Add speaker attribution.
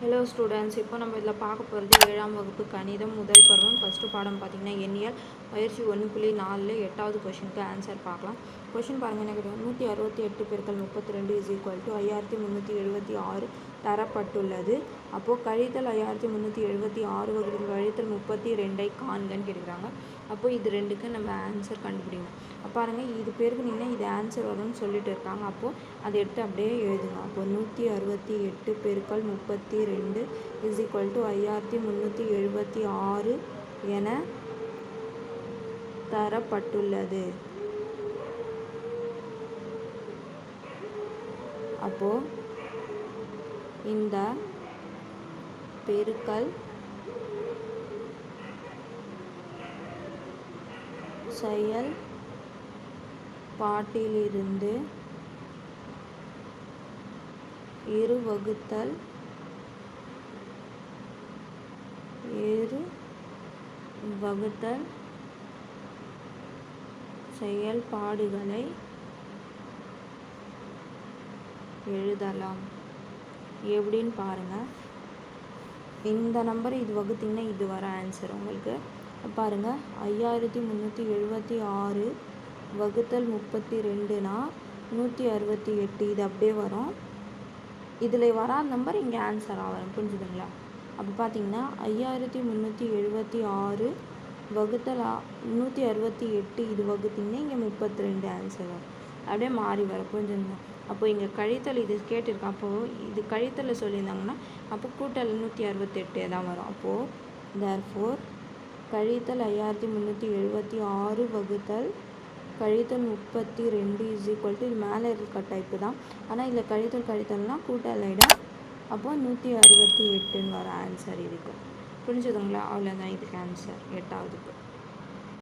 Speaker 1: Hello students, இப்போ நம்ம இதில் பார்க்க போகிறது 7ஆம் வகுப்பு கணிதம் முதல் பருவம் ஃபஸ்ட்டு பாடம் பார்த்திங்கன்னா எண்ணியல் பயிற்சி 1.4 8வது கொஷினுக்கு ஆன்சர் பார்க்கலாம். கொஷின் பாருங்கள், என்ன கேட்டோம். 168 பெருக்கல் 32 = 5376 தரப்பட்டுள்ளது. அப்போது கழித்தல் 5376 வகுப்பில் கழித்தல் 32 காண்கன்னு கேட்குறாங்க. அப்போது இது ரெண்டுக்கு நம்ம ஆன்சர் கண்டுபிடிக்கணும். பாருங்கள், இது பெருக்குனிங்கன்னா இது ஆன்சர் வரும்னு சொல்லிட்டு இருக்காங்க. அப்போது அதை எடுத்து அப்படியே எழுதுங்க. அப்போது 168 பெருக்கல் 32 = 5376 என தரப்பட்டுள்ளது. அப்போது இந்த பெருக்கல் செயல்பாட்டிலிருந்து இரு வகுத்தல் செயல்பாடுகளை எழுதலாம். எப்படின்னு பாருங்கள். இந்த நம்பர் இது வகுத்திங்கன்னா இது வர ஆன்சர் உங்களுக்கு பாருங்கள். 5376 வகுத்தல் 32னா 168, இது அப்படியே வரும். இதில் வராத நம்பர் இங்கே ஆன்சராக வரும். புரிஞ்சுதுங்களா? அப்போ பார்த்தீங்கன்னா 5376 வகுத்தல் 168 இது வகுத்திங்கன்னா இங்கே 32 ஆன்சர் வரும். அப்படியே மாறி வரும். புரிஞ்சுதுங்களா? அப்போ இங்கே கழித்தல் இது கேட்டிருக்கேன். அப்போது இது கழித்தலில் சொல்லியிருந்தாங்கன்னா அப்போ கூட்டல் 168 தான் வரும். அப்போது தேர்ஃபோர் கழித்தல் 5376 வகுத்தல் கழித்தல் 32 = இது மேலே இருக்க டைப்பு தான். ஆனால் இதில் கழித்தல்னால் கூட்டல் ஆகிடும். அப்போது 168ன்னு வர ஆன்சர் இதுக்கு. புரிஞ்சுதுங்களா? அவ்வளோதான் இதுக்கு ஆன்சர் 8ஆவதுக்கு.